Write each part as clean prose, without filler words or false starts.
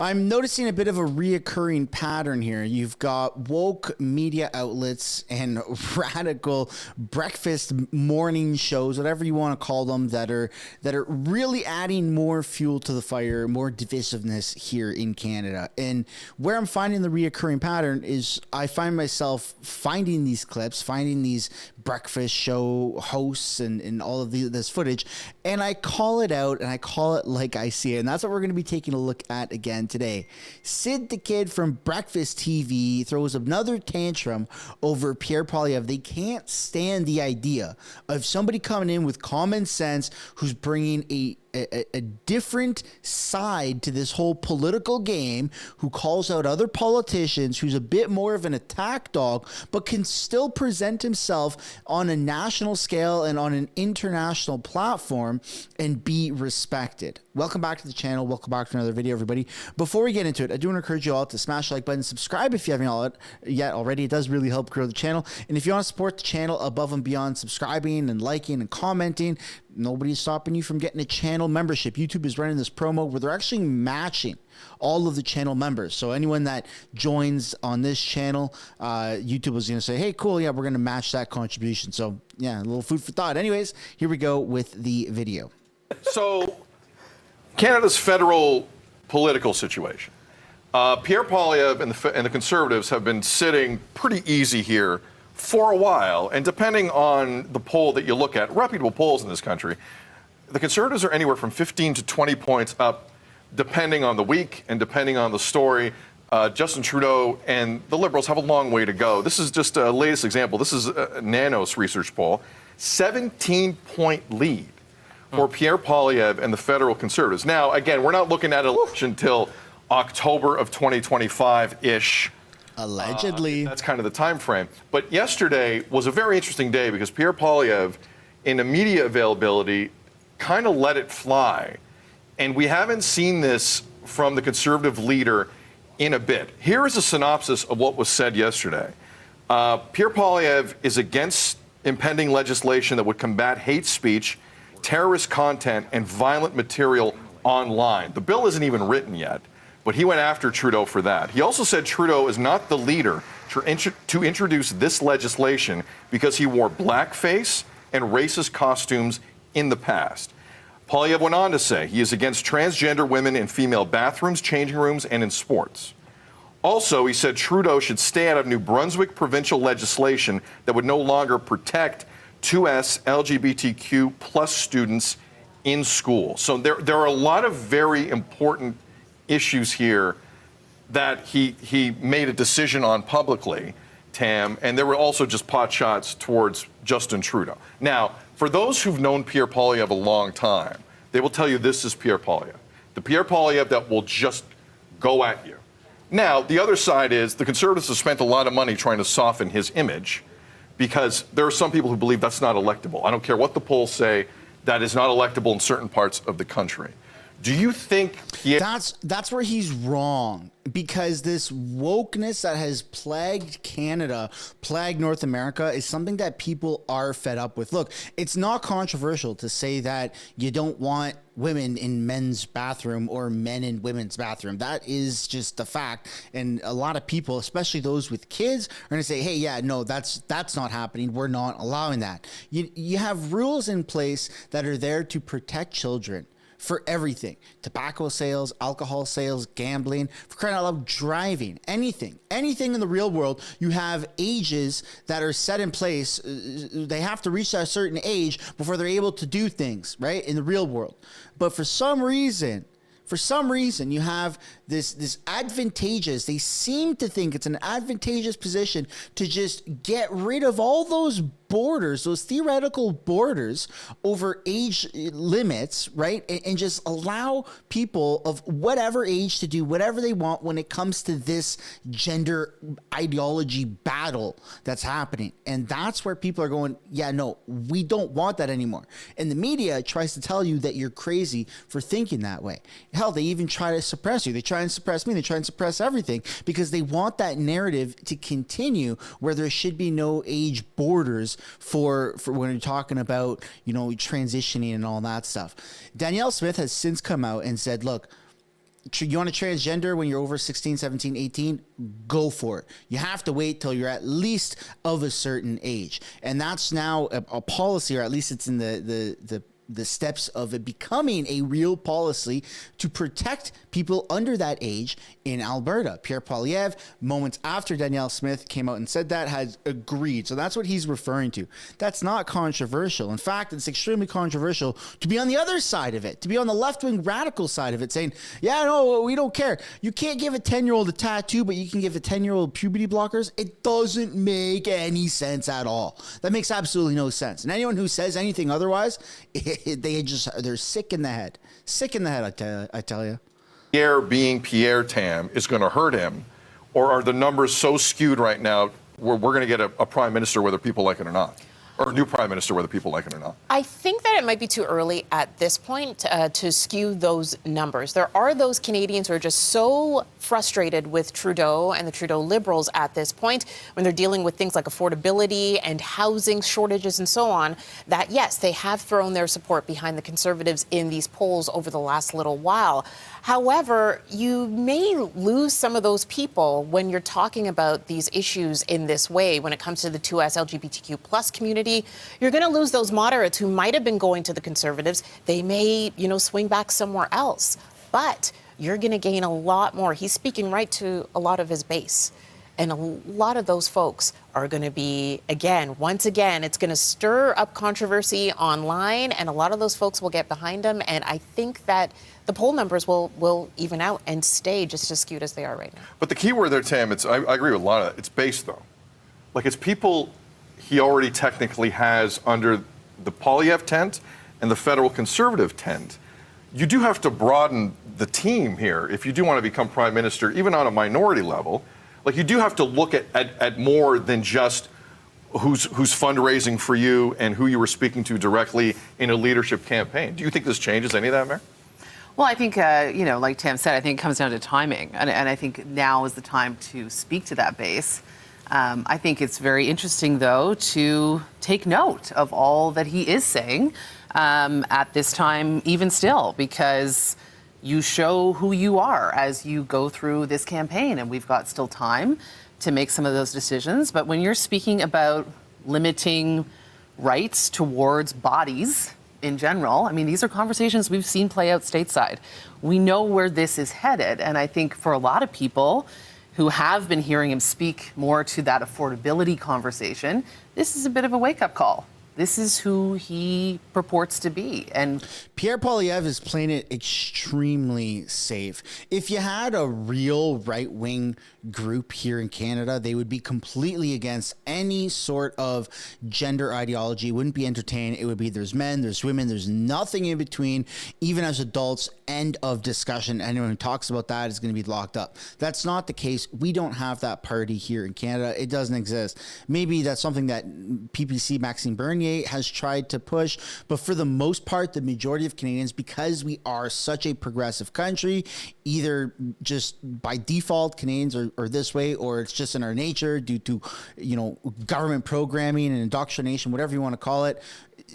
I'm noticing a bit of a reoccurring pattern here. You've got woke media outlets and radical breakfast morning shows, whatever you want to call them, that are really adding more fuel to the fire, more divisiveness here in Canada. And where I'm finding the reoccurring pattern is I find myself finding these clips, finding these breakfast show hosts and all of this footage, and I call it out and I call it like I see it. And that's what we're going to be taking a look at again today. Sid the Kid from Breakfast TV throws another tantrum over Pierre Poilievre. They can't stand the idea of somebody coming in with common sense who's bringing a different side to this whole political game, who calls out other politicians, who's a bit more of an attack dog, but can still present himself on a national scale and on an international platform and be respected. Welcome back to the channel. Welcome back to another video, everybody. Before we get into it, I do want to encourage you all to smash the like button, subscribe if you haven't yet already. It does really help grow the channel. And if you want to support the channel above and beyond subscribing and liking and commenting, nobody's stopping you from getting a channel membership. YouTube is running this promo where they're actually matching all of the channel members. So anyone that joins on this channel, YouTube is going to say, hey, cool, yeah, we're going to match that contribution. So yeah, a little food for thought. Anyways, here we go with the video. So Canada's federal political situation. Pierre Poilievre and the Conservatives have been sitting pretty easy here for a while, and depending on the poll that you look at, reputable polls in this country, the Conservatives are anywhere from 15 to 20 points up, depending on the week and depending on the story. Justin Trudeau and the Liberals have a long way to go. This is just a latest example. This is a Nanos research poll. 17-point lead for Pierre Poilievre and the federal Conservatives. Now, again, we're not looking at an election until October of 2025-ish. Allegedly. That's kind of the time frame. But yesterday was a very interesting day because Pierre Poilievre, in the media availability, kind of let it fly. And we haven't seen this from the Conservative leader in a bit. Here is a synopsis of what was said yesterday. Pierre Poilievre is against impending legislation that would combat hate speech, terrorist content, and violent material online. The bill isn't even written yet, but he went after Trudeau for that. He also said Trudeau is not the leader to introduce this legislation because he wore blackface and racist costumes in the past. Poilievre went on to say he is against transgender women in female bathrooms, changing rooms, and in sports. Also, he said Trudeau should stay out of New Brunswick provincial legislation that would no longer protect 2S LGBTQ plus students in school. So there are a lot of very important issues here that he made a decision on publicly, Tam, and there were also just pot shots towards Justin Trudeau. Now, for those who've known Pierre Poilievre a long time, they will tell you this is Pierre Poilievre. The Pierre Poilievre that will just go at you. Now, the other side is the Conservatives have spent a lot of money trying to soften his image because there are some people who believe that's not electable. I don't care what the polls say, that is not electable in certain parts of the country. Do you think that's where he's wrong? Because this wokeness that has plagued Canada, plagued North America, is something that people are fed up with. Look, it's not controversial to say that you don't want women in men's bathroom or men in women's bathroom. That is just the fact. And a lot of people, especially those with kids, are going to say, hey, yeah, no, that's not happening. We're not allowing that. You have rules in place that are there to protect children for everything: tobacco sales, alcohol sales, gambling, for crying out loud, driving, anything in the real world. You have ages that are set in place. They have to reach a certain age before they're able to do things, right, in the real world. But for some reason, you have this advantageous, they seem to think it's an advantageous position to just get rid of all those borders, those theoretical borders over age limits, right? And just allow people of whatever age to do whatever they want when it comes to this gender ideology battle that's happening. And that's where people are going, yeah, no, we don't want that anymore. And the media tries to tell you that you're crazy for thinking that way. Hell, they even try to suppress you. They try and suppress me. They try and suppress everything because they want that narrative to continue where there should be no age borders for when you're talking about, you know, transitioning and all that stuff. Danielle Smith has since come out and said, look, you want to transgender when you're over 16, 17, 18, go for it. You have to wait till you're at least of a certain age. And that's now a policy, or at least it's in the steps of it becoming a real policy to protect people under that age in Alberta. Pierre Poilievre, moments after Danielle Smith came out and said that, has agreed. So that's what he's referring to. That's not controversial. In fact, it's extremely controversial to be on the other side of it, to be on the left-wing radical side of it, saying, yeah, no, we don't care. You can't give a 10-year-old a tattoo, but you can give a 10-year-old puberty blockers. It doesn't make any sense at all. That makes absolutely no sense. And anyone who says anything otherwise, they're sick in the head. Sick in the head, I tell you. Pierre being Pierre Tam is going to hurt him, or are the numbers so skewed right now where we're going to get a prime minister whether people like it or not, or a new prime minister whether people like it or not? I think that it might be too early at this point to skew those numbers. There are those Canadians who are just so frustrated with Trudeau and the Trudeau Liberals at this point, when they're dealing with things like affordability and housing shortages and so on, that yes, they have thrown their support behind the Conservatives in these polls over the last little while. However, you may lose some of those people when you're talking about these issues in this way. When it comes to the 2S LGBTQ plus community, you're going to lose those moderates who might have been going to the Conservatives. They may, swing back somewhere else. But you're going to gain a lot more. He's speaking right to a lot of his base. And a lot of those folks are going to be, once again, it's going to stir up controversy online, and a lot of those folks will get behind him. And I think that the poll numbers will even out and stay just as skewed as they are right now. But the key word there, Tam, I agree with a lot of it. It's base, though. Like, it's people he already technically has under the Poilievre tent and the federal Conservative tent. You do have to broaden the team here if you do want to become prime minister, even on a minority level. Like, you do have to look at more than just who's fundraising for you and who you were speaking to directly in a leadership campaign. Do you think this changes any of that, Mayor? Well, I think, like Tam said, I think it comes down to timing. And I think now is the time to speak to that base. I think it's very interesting, though, to take note of all that he is saying at this time, even still, because you show who you are as you go through this campaign, and we've got still time to make some of those decisions. But when you're speaking about limiting rights towards bodies in general, I mean, these are conversations we've seen play out stateside. We know where this is headed, and I think for a lot of people who have been hearing him speak more to that affordability conversation, this is a bit of a wake-up call. This is who he purports to be. And Pierre Poilievre is playing it extremely safe. If you had a real right-wing group here in Canada, they would be completely against any sort of gender ideology, wouldn't be entertained. It would be there's men, there's women, there's nothing in between. Even as adults, end of discussion. Anyone who talks about that is going to be locked up. That's not the case. We don't have that party here in Canada. It doesn't exist. Maybe that's something that PPC Maxime Bernier has tried to push, but for the most part, the majority of Canadians, because we are such a progressive country, either just by default Canadians are this way, or it's just in our nature due to government programming and indoctrination, whatever you want to call it.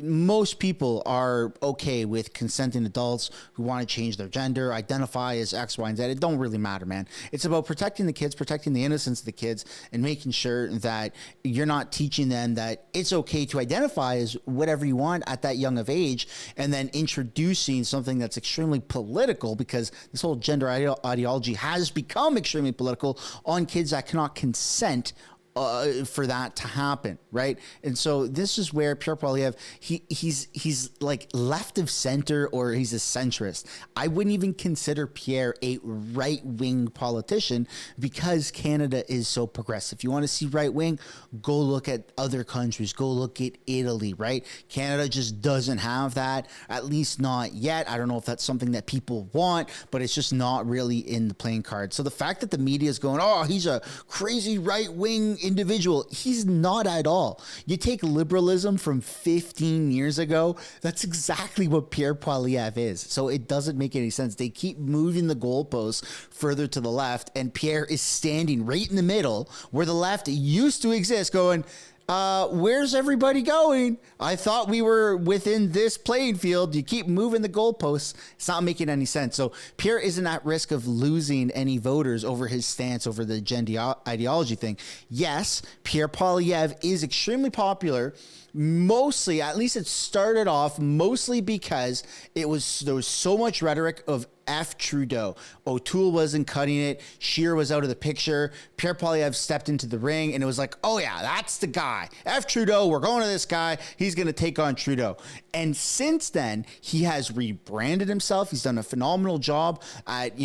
Most people are okay with consenting adults who want to change their gender, identify as X, Y, and Z. It don't really matter, man. It's about protecting the kids, protecting the innocence of the kids, and making sure that you're not teaching them that it's okay to identify as whatever you want at that young of age, and then introducing something that's extremely political, because this whole gender ideology has become extremely political on kids that cannot consent for that to happen, right? And so this is where Pierre Poilievre, he's like left of center, or he's a centrist. I wouldn't even consider Pierre a right-wing politician, because Canada is so progressive. If you want to see right-wing, go look at other countries. Go look at Italy, right? Canada just doesn't have that, at least not yet. I don't know if that's something that people want, but it's just not really in the playing card. So the fact that the media is going, oh, he's a crazy right-wing individual, he's not at all. You take liberalism from 15 years ago, that's exactly what Pierre Poilievre is. So it doesn't make any sense. They keep moving the goalposts further to the left, and Pierre is standing right in the middle where the left used to exist, going, Where's everybody going? I thought we were within this playing field. You keep moving the goalposts. It's not making any sense. So Pierre isn't at risk of losing any voters over his stance over the gender ideology thing. Yes, Pierre Poilievre is extremely popular. Mostly, at least it started off mostly because there was so much rhetoric of F Trudeau. O'Toole wasn't cutting it. Scheer was out of the picture. Pierre Poilievre stepped into the ring and it was like, oh yeah, that's the guy. F Trudeau, we're going to this guy. He's going to take on Trudeau. And since then, he has rebranded himself. He's done a phenomenal job at,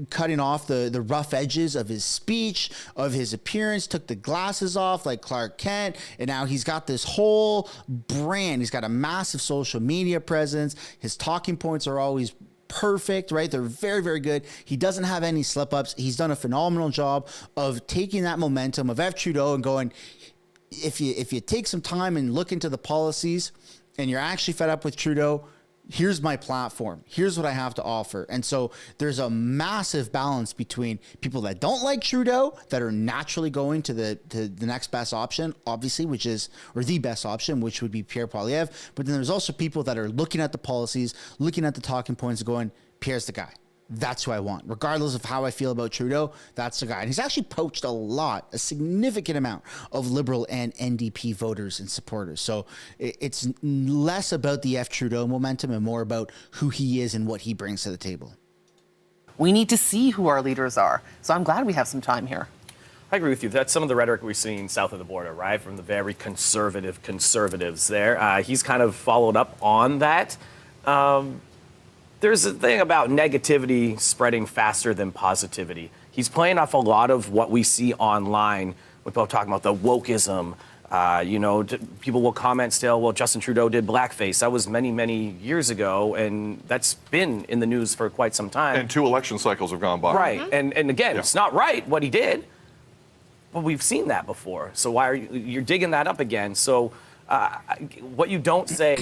cutting off the rough edges of his speech, of his appearance, took the glasses off like Clark Kent. And now he's got this whole brand. He's got a massive social media presence. His talking points are always perfect, right? They're very, very good. He doesn't have any slip ups. He's done a phenomenal job of taking that momentum of F Trudeau and going, if you take some time and look into the policies and you're actually fed up with Trudeau, here's my platform. Here's what I have to offer. And so there's a massive balance between people that don't like Trudeau, that are naturally going to the next best option, obviously, or the best option, which would be Pierre Poilievre. But then there's also people that are looking at the policies, looking at the talking points and going, Pierre's the guy. That's who I want. Regardless of how I feel about Trudeau, that's the guy. And he's actually poached a significant amount of Liberal and NDP voters and supporters. So it's less about the F Trudeau momentum and more about who he is and what he brings to the table. We need to see who our leaders are. So I'm glad we have some time here. I agree with you. That's some of the rhetoric we're seeing south of the border, right? From the very conservatives there. He's kind of followed up on that. There's a thing about negativity spreading faster than positivity. He's playing off a lot of what we see online when people talking about the wokeism. People will comment still, well, Justin Trudeau did blackface. That was many, many years ago, and that's been in the news for quite some time. And 2 election cycles have gone by. Right, and again, It's not right what he did, but we've seen that before. So why are you're digging that up again? So what you don't say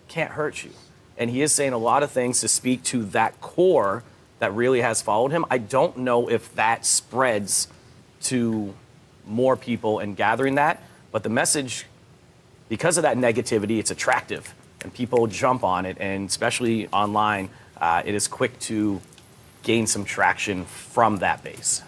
can't hurt you. And he is saying a lot of things to speak to that core that really has followed him. I don't know if that spreads to more people and gathering that, but the message, because of that negativity, it's attractive and people jump on it, and especially online, it is quick to gain some traction from that base.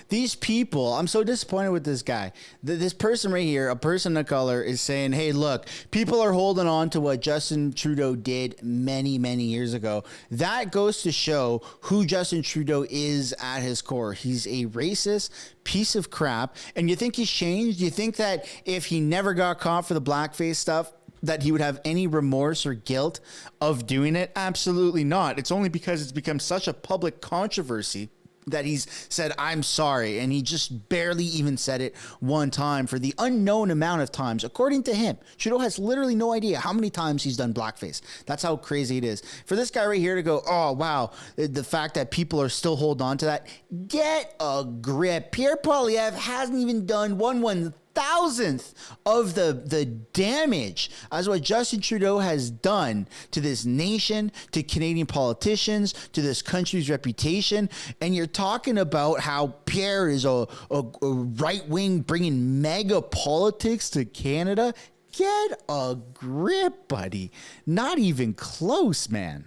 These people, I'm so disappointed with this guy. This person right here, a person of color, is saying, hey, look, people are holding on to what Justin Trudeau did many, many years ago. That goes to show who Justin Trudeau is at his core. He's a racist piece of crap. And you think he's changed? You think that if he never got caught for the blackface stuff, that he would have any remorse or guilt of doing it? Absolutely not. It's only because it's become such a public controversy that he's said, I'm sorry. And he just barely even said it one time for the unknown amount of times. According to him, Trudeau has literally no idea how many times he's done blackface. That's how crazy it is. For this guy right here to go, oh, wow, the fact that people are still holding on to that, get a grip. Pierre Poilievre hasn't even done 1/1000th of the damage as what Justin Trudeau has done to this nation, to Canadian politicians, to this country's reputation. And you're talking about how Pierre is a right-wing bringing mega politics to Canada. Get a grip, buddy. Not even close, man.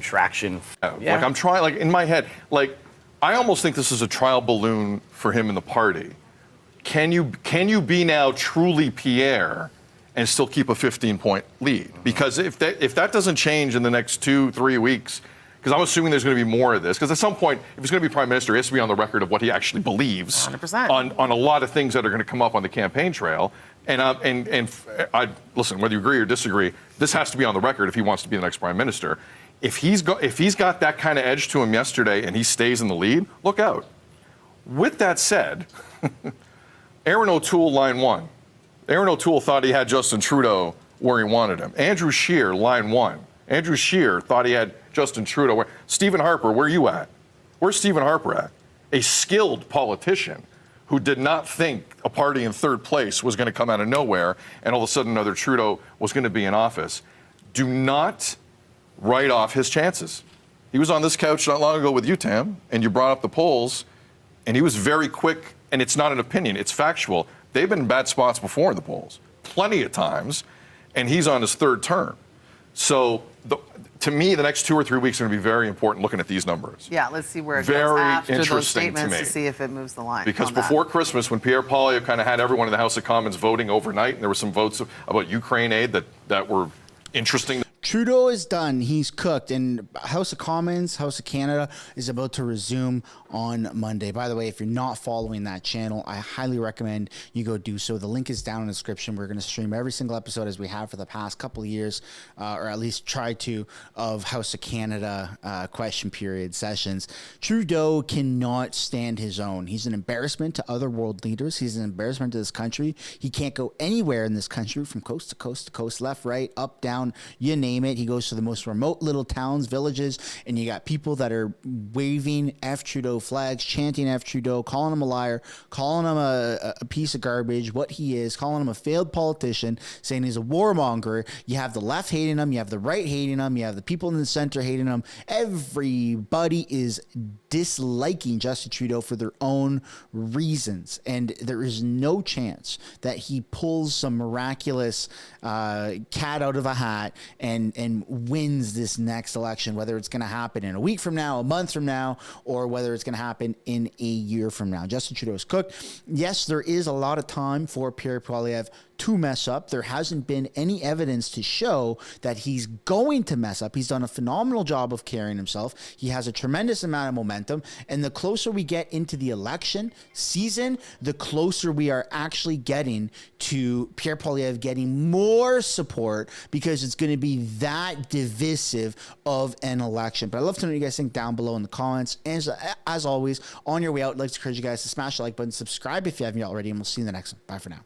Traction. Yeah. Like I'm trying, like in my head, like I almost think this is a trial balloon for him in the party. Can you be now truly Pierre and still keep a 15-point lead? Because if that doesn't change in the next 2-3 weeks, because I'm assuming there's going to be more of this, because at some point, if he's going to be prime minister, he has to be on the record of what he actually believes 100%. on a lot of things that are going to come up on the campaign trail. And I listen, whether you agree or disagree, this has to be on the record if he wants to be the next prime minister. If he's got that kind of edge to him yesterday and he stays in the lead, look out. With that said. Aaron O'Toole, line 1. Aaron O'Toole thought he had Justin Trudeau where he wanted him. Andrew Scheer, line 1. Andrew Scheer thought he had Justin Trudeau where. Stephen Harper, where are you at? Where's Stephen Harper at? A skilled politician who did not think a party in third place was going to come out of nowhere and all of a sudden another Trudeau was going to be in office. Do not write off his chances. He was on this couch not long ago with you, Tam, and you brought up the polls, and he was very quick. And it's not an opinion, it's factual. they've been in bad spots before in the polls, plenty of times, and he's on his third term. So to me, the next 2 or 3 weeks are going to be very important looking at these numbers. Yeah, let's see where it Very goes after those interesting to statements me. to see if it moves the line. Because on that. before Christmas, when Pierre Poilievre kind of had everyone in the House of Commons voting overnight, and there were some votes about Ukraine aid that were interesting. Trudeau is done. He's cooked. And House of Commons, House of Canada is about to resume on Monday. By the way, if you're not following that channel, I highly recommend you go do so. The link is down in the description. We're going to stream every single episode as we have for the past couple of years, or at least try to, of House of Canada question period sessions. Trudeau cannot stand his own. He's an embarrassment to other world leaders. He's an embarrassment to this country. He can't go anywhere in this country from coast to coast to coast, left, right, up, down, you name it. He goes to the most remote little towns, villages, and you got people that are waving F Trudeau flags, chanting F Trudeau, calling him a liar, calling him a piece of garbage, what he is, calling him a failed politician, saying he's a warmonger. You have the left hating him, you have the right hating him, you have the people in the center hating him. Everybody is disliking Justin Trudeau for their own reasons, and there is no chance that he pulls some miraculous cat out of a hat and wins this next election, whether it's going to happen in a week from now, a month from now, or whether it's going to happen in a year from now. Justin Trudeau is cooked. Yes, there is a lot of time for Pierre Poilievre to mess up. There hasn't been any evidence to show that he's going to mess up. He's done a phenomenal job of carrying himself. He has a tremendous amount of momentum. And the closer we get into the election season, the closer we are actually getting to Pierre Poilievre getting more support, because it's going to be that divisive of an election. But I'd love to know what you guys think down below in the comments. And as always, on your way out, I'd like to encourage you guys to smash the like button, subscribe if you haven't already, and we'll see you in the next one. Bye for now.